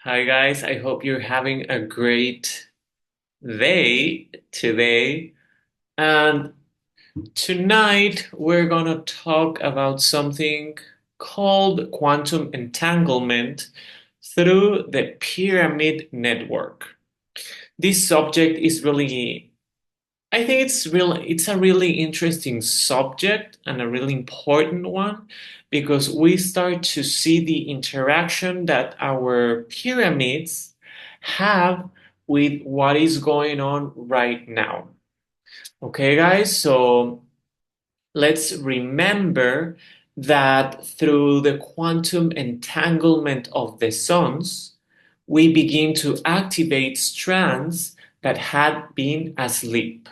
Hi guys, I hope you're having a great day today. And tonight we're gonna talk about something called quantum entanglement through the pyramid network. This subject is really, I think it's a really interesting subject and a really important one because we start to see the interaction that our pyramids have with what is going on right now. Okay, guys, so let's remember that through the quantum entanglement of the suns, we begin to activate strands that had been asleep.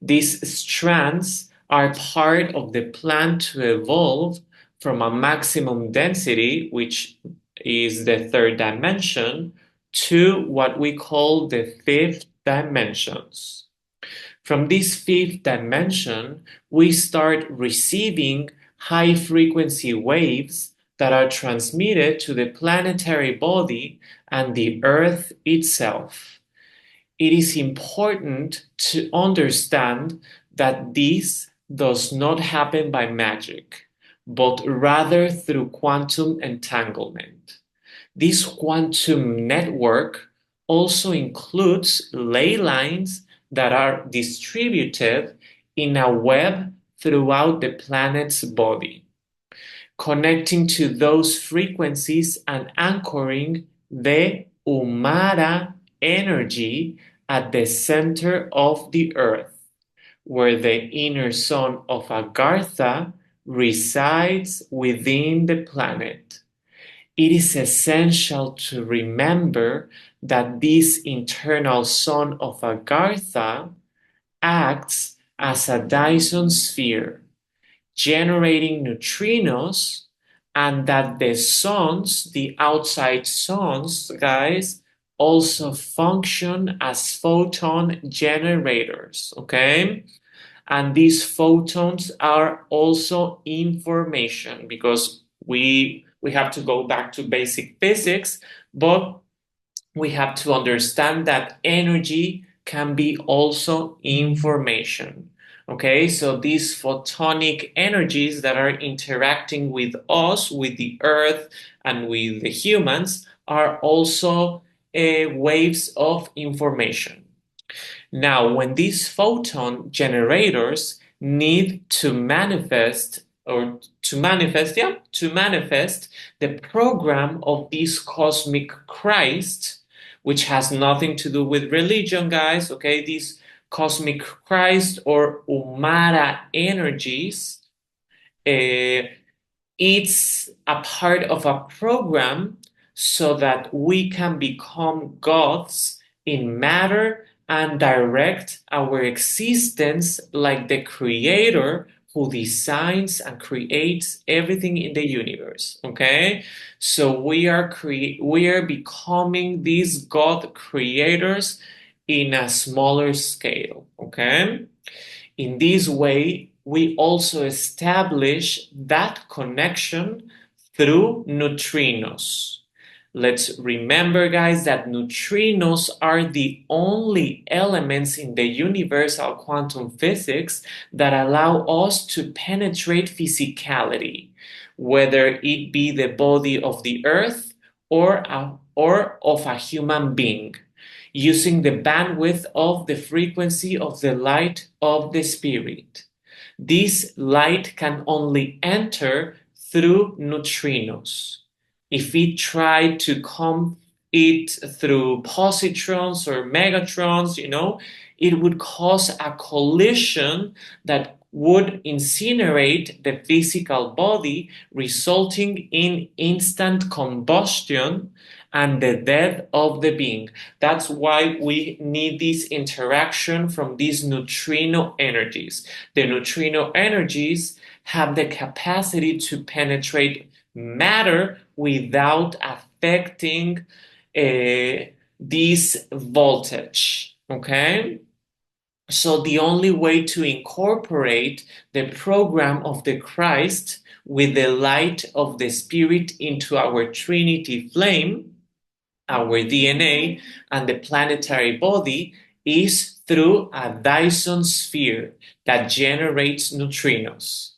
These strands are part of the plan to evolve from a maximum density, which is the third dimension, to what we call the fifth dimensions. From this fifth dimension, we start receiving high frequency waves that are transmitted to the planetary body and the Earth itself. It is important to understand that this does not happen by magic, but rather through quantum entanglement. This quantum network also includes ley lines that are distributed in a web throughout the planet's body, connecting to those frequencies and anchoring the Umara energy at the center of the Earth, where the inner sun of Agartha resides within the planet. It is essential to remember that this internal sun of Agartha acts as a Dyson sphere, generating neutrinos, and that the suns, the outside suns, guys, also function as photon generators, okay? And these photons are also information because we have to go back to basic physics, but we have to understand that energy can be also information. Okay, so these photonic energies that are interacting with us, with the earth, and with the humans are also waves of information. Now, when these photon generators need to manifest to manifest the program of this cosmic Christ, which has nothing to do with religion, guys, okay? These cosmic Christ or Umara energies, uh, it's a part of a program so that we can become gods in matter and direct our existence like the creator who designs and creates everything in the universe. Okay, so we are becoming these god creators in a smaller scale. Okay, in this way, we also establish that connection through neutrinos. Let's remember, guys, that neutrinos are the only elements in the universal quantum physics that allow us to penetrate physicality, whether it be the body of the earth or of a human being, using the bandwidth of the frequency of the light of the spirit. This light can only enter through neutrinos. If it tried to come it through positrons or megatrons, it would cause a collision that would incinerate the physical body, resulting in instant combustion and the death of the being. That's why we need this interaction from these neutrino energies. The neutrino energies have the capacity to penetrate matter without affecting this voltage. Okay? So the only way to incorporate the program of the Christ with the light of the Spirit into our Trinity flame our DNA, and the planetary body is through a Dyson sphere that generates neutrinos.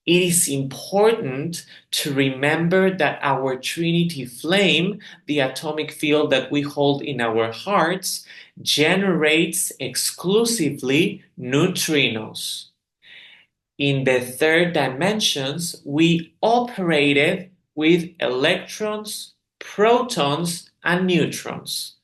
It is important to remember that our Trinity flame, the atomic field that we hold in our hearts, generates exclusively neutrinos. In the third dimensions, we operated with electrons, protons, and neutrons,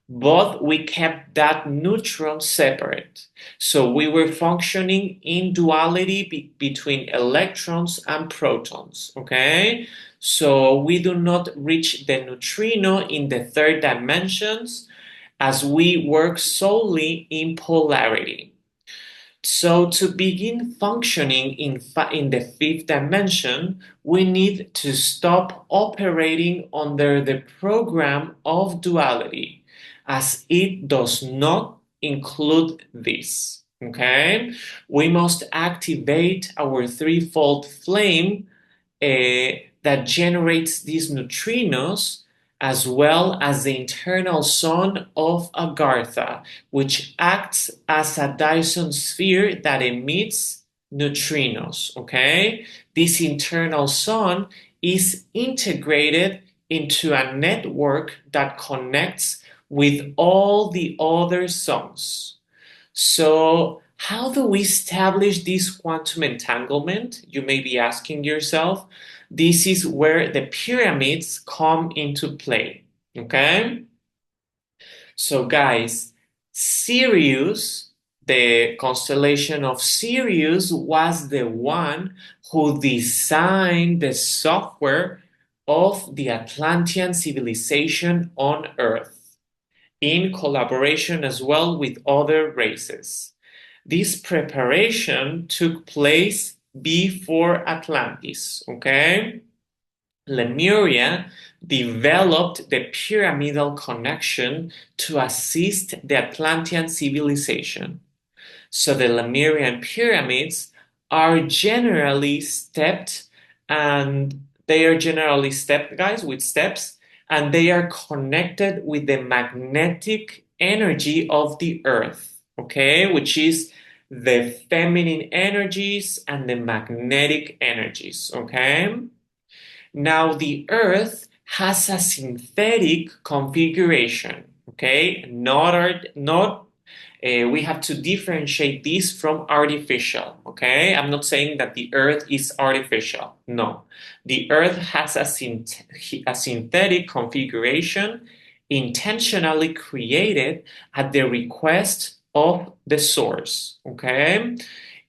but we kept that neutron separate. So we were functioning in duality between electrons and protons, okay? So we do not reach the neutrino in the third dimensions as we work solely in polarity. So to begin functioning in the fifth dimension, we need to stop operating under the program of duality, as it does not include this. Okay? We must activate our threefold flame that generates these neutrinos, as well as the internal sun of Agartha, which acts as a Dyson sphere that emits neutrinos. Okay? This internal sun is integrated into a network that connects with all the other suns. So, how do we establish this quantum entanglement? You may be asking yourself. This is where the pyramids come into play. Okay? So, guys, Sirius, the constellation of Sirius, was the one who designed the software of the Atlantean civilization on Earth, in collaboration as well with other races. This preparation took place before Atlantis, okay? Lemuria developed the pyramidal connection to assist the Atlantean civilization. So the Lemurian pyramids are generally stepped, and they are generally stepped, guys, with steps, and they are connected with the magnetic energy of the earth, okay, which is the feminine energies and the magnetic energies, okay? Now, the earth has a synthetic configuration, okay? Not we have to differentiate this from artificial, okay? I'm not saying that the earth is artificial. No. The earth has a synthetic configuration intentionally created at the request of the source, okay?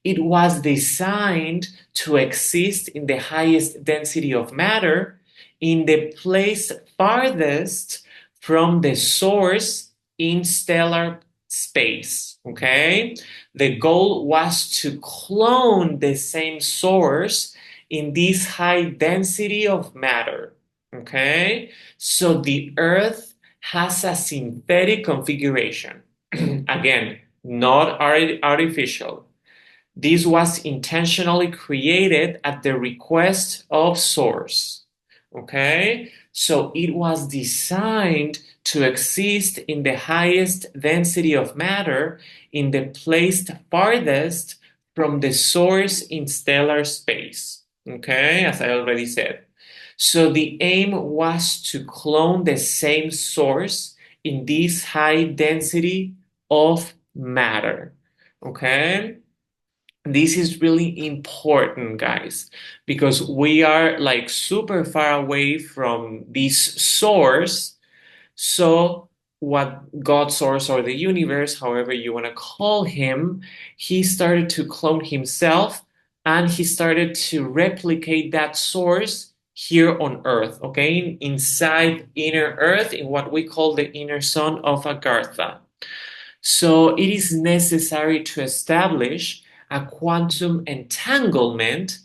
It was designed to exist in the highest density of matter in the place farthest from the source in stellar space. Okay? The goal was to clone the same source in this high density of matter. Okay? So the Earth has a synthetic configuration. Again, not artificial. This was intentionally created at the request of source. Okay? So it was designed to exist in the highest density of matter in the place farthest from the source in stellar space. Okay? As I already said. So the aim was to clone the same source in this high density of matter. Okay? This is really important, guys, because we are like super far away from this source. So, what God source or the universe, however you want to call him, he started to clone himself and he started to replicate that source here on earth, okay, inside inner earth, in what we call the inner sun of Agartha. So it is necessary to establish a quantum entanglement,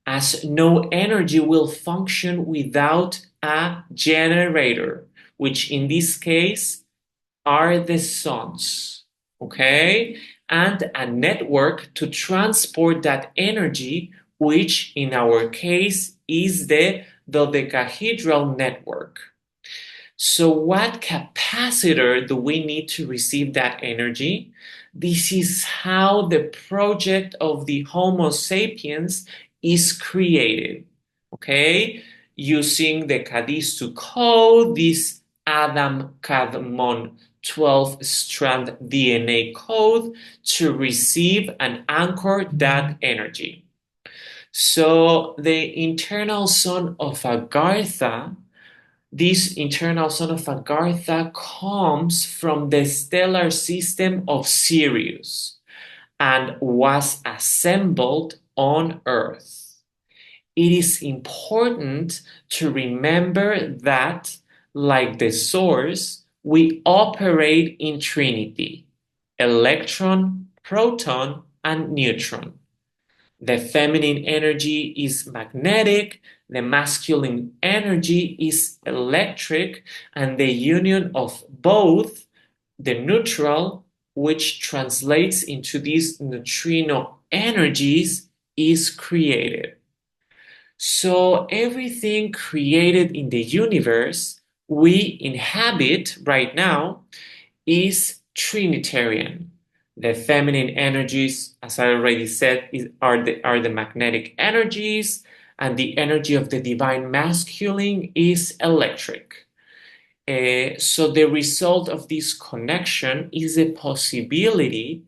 as no energy will function without a generator, which in this case are the suns, okay? And a network to transport that energy, which in our case is the dodecahedral network. So, what capacitor do we need to receive that energy? This is how the project of the Homo sapiens is created. Okay, using the Cadiz code, this Adam Kadmon 12 strand DNA code to receive and anchor that energy. So, the internal son of Agartha, this internal son of Agartha comes from the stellar system of Sirius and was assembled on Earth. It is important to remember that, like the source, we operate in Trinity: electron, proton, and neutron. The feminine energy is magnetic, the masculine energy is electric, and the union of both, the neutral, which translates into these neutrino energies, is created. So everything created in the universe we inhabit right now is Trinitarian. The feminine energies, as I already said, are the magnetic energies, and the energy of the divine masculine is electric. So the result of this connection is a possibility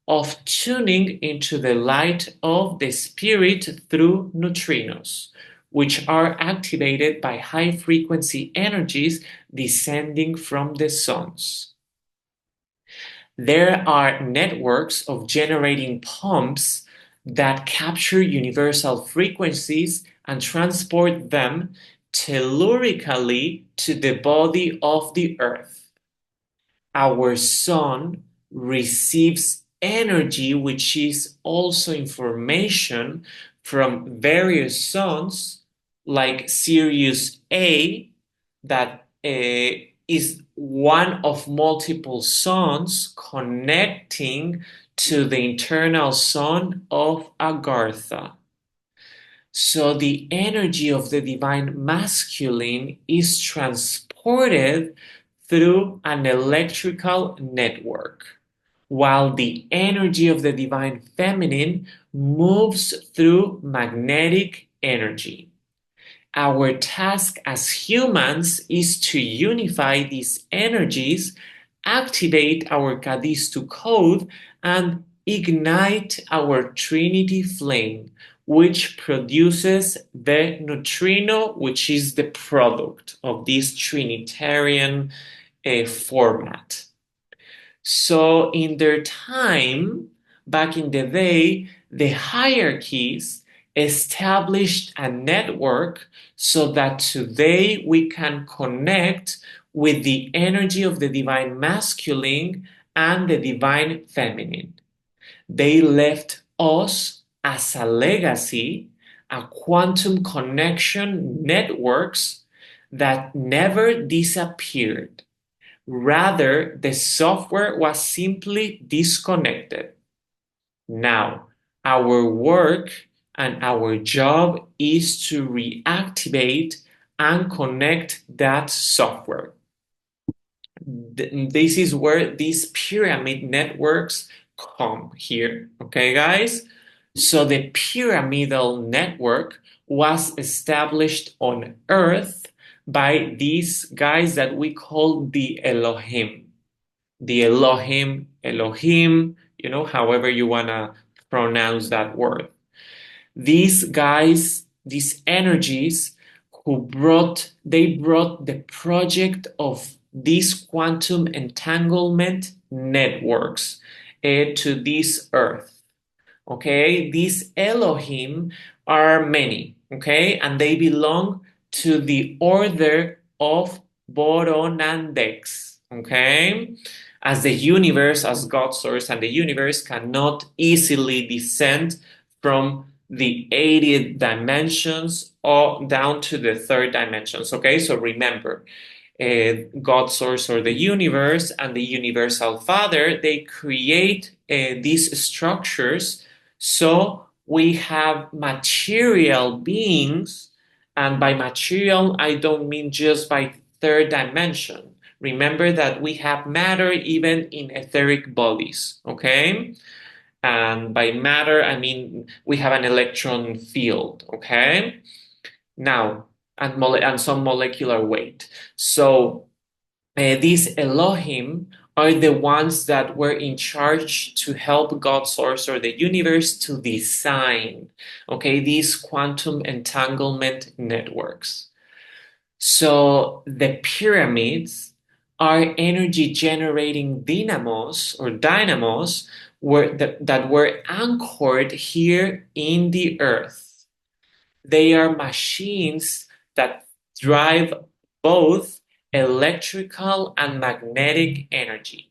of tuning into the light of the spirit through neutrinos, which are activated by high frequency energies descending from the suns. There are networks of generating pumps that capture universal frequencies and transport them tellurically to the body of the earth. Our sun receives energy, which is also information from various suns, like Sirius A, that is one of multiple suns connecting to the internal sun of Agartha. So the energy of the divine masculine is transported through an electrical network, while the energy of the divine feminine moves through magnetic energy. Our task as humans is to unify these energies, activate our Cadiz code, and ignite our Trinity flame, which produces the neutrino, which is the product of this Trinitarian format. So, in their time, back in the day, the hierarchies established a network so that today we can connect with the energy of the divine masculine and the divine feminine. They left us as a legacy, a quantum connection networks that never disappeared. Rather, the software was simply disconnected. Now, our work and our job is to reactivate and connect that software. This is where these pyramid networks come here. Okay, guys? So the pyramidal network was established on Earth by these guys that we call the Elohim. The Elohim, however you want to pronounce that word. These guys, these energies they brought the project of these quantum entanglement networks to this earth. Okay, these Elohim are many, okay, and they belong to the order of Boronandex, okay, as God source, and the universe cannot easily descend from the 80th dimensions or down to the third dimensions, okay, so remember, God source or the universe and the universal father, they create these structures. So we have material beings, and by material, I don't mean just by third dimension. Remember that we have matter even in etheric bodies, okay? And by matter, I mean we have an electron field, okay? Now, and some molecular weight. So these Elohim are the ones that were in charge to help God source or the universe to design, okay, these quantum entanglement networks. So the pyramids are energy generating dynamos that were anchored here in the earth. They are machines that drive both electrical and magnetic energy.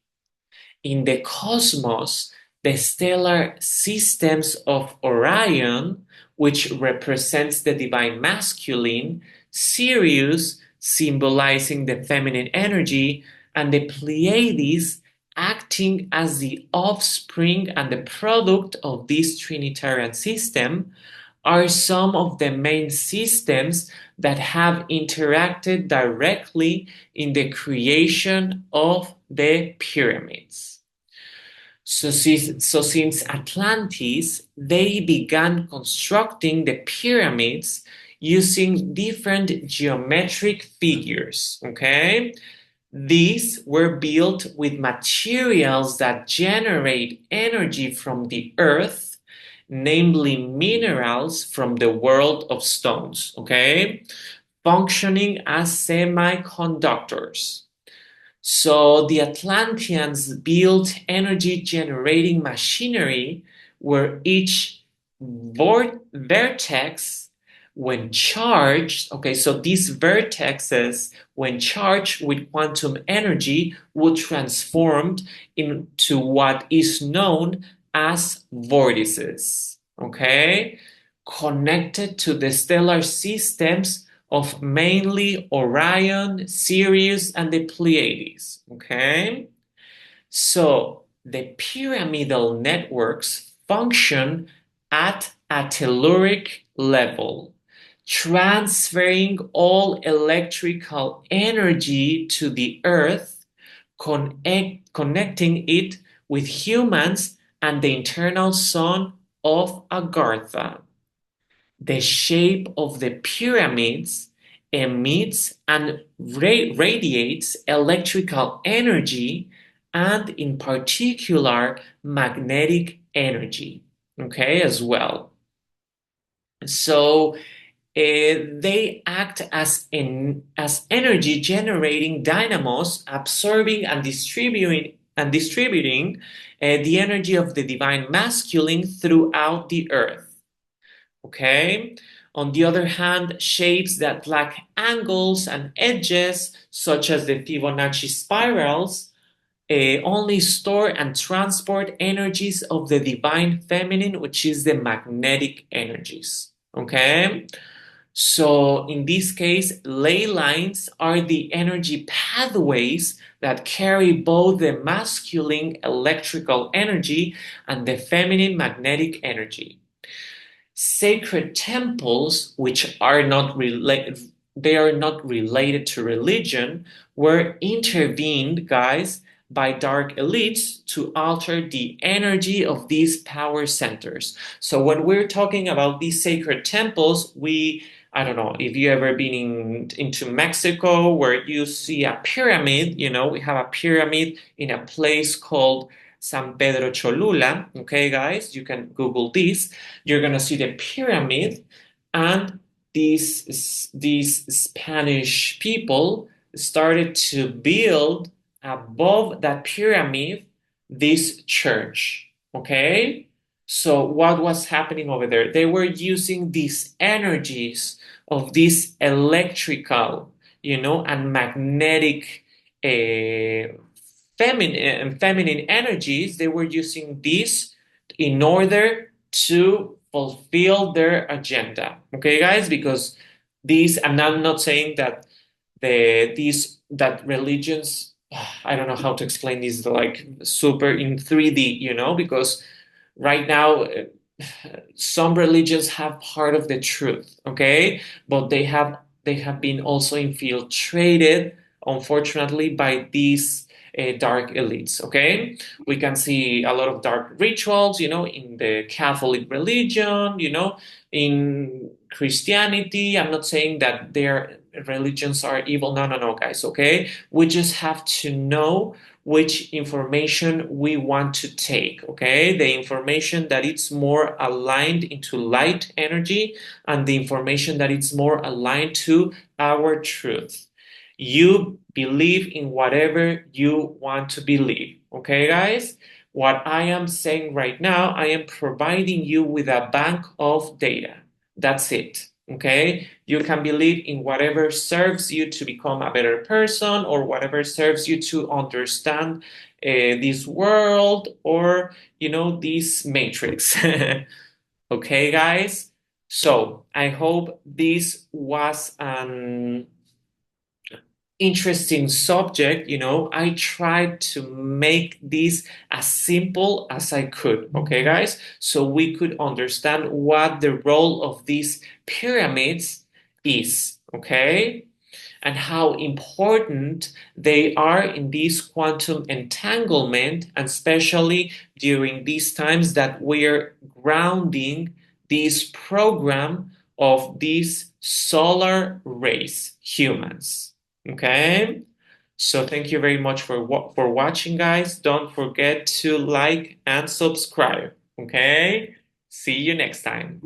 In the cosmos, the stellar systems of Orion, which represents the divine masculine, Sirius, symbolizing the feminine energy, and the Pleiades, acting as the offspring and the product of this Trinitarian system, are some of the main systems that have interacted directly in the creation of the pyramids. So since Atlantis, they began constructing the pyramids using different geometric figures, okay? These were built with materials that generate energy from the earth, namely minerals from the world of stones, okay? Functioning as semiconductors. So the Atlanteans built energy generating machinery where each vertex, when charged, okay, so these vertexes, when charged with quantum energy, would transform into what is known as vortices, okay, connected to the stellar systems of mainly Orion, Sirius, and the Pleiades. Okay? So the pyramidal networks function at a telluric level, transferring all electrical energy to the earth, connecting it with humans and the internal sun of Agartha. The shape of the pyramids emits and radiates electrical energy and, in particular, magnetic energy, okay, as well. So they act as energy generating dynamos, absorbing and distributing the energy of the divine masculine throughout the earth. Okay? On the other hand, shapes that lack angles and edges, such as the Fibonacci spirals, only store and transport energies of the divine feminine, which is the magnetic energies. Okay? So in this case, ley lines are the energy pathways that carry both the masculine electrical energy and the feminine magnetic energy. Sacred temples, which are not related, they are not related to religion, were intervened, guys, by dark elites to alter the energy of these power centers. So when we're talking about these sacred temples, I don't know if you ever been into Mexico where you see a pyramid, we have a pyramid in a place called San Pedro Cholula. Okay, guys, you can Google this. You're gonna see the pyramid, and these Spanish people started to build above that pyramid this church. Okay, so what was happening over there? They were using these energies of these electrical, and magnetic feminine energies. They were using this in order to fulfill their agenda. Okay, guys, because these, and I'm not saying that that religions, I don't know how to explain this, like super in 3D, because right now some religions have part of the truth, okay, but they have they have been also infiltrated, unfortunately, by these dark elites. Okay, we can see a lot of dark rituals, in the Catholic religion, in Christianity. I'm not saying that their religions are evil. No, no, no, guys. Okay, we just have to know which information we want to take. Okay, the information that it's more aligned into light energy, and the information that it's more aligned to our truth. You believe in whatever you want to believe. Okay, guys? What I am saying right now, I am providing you with a bank of data. That's it. Okay? You can believe in whatever serves you to become a better person, or whatever serves you to understand this world, or, this matrix. Okay, guys? So I hope this was an interesting subject. I tried to make this as simple as I could. Okay, guys? So we could understand what the role of these pyramids is. Okay? And how important they are in this quantum entanglement, and especially during these times that we're grounding this program of these solar race humans. Okay? So thank you very much for watching, guys. Don't forget to like and subscribe. Okay? See you next time.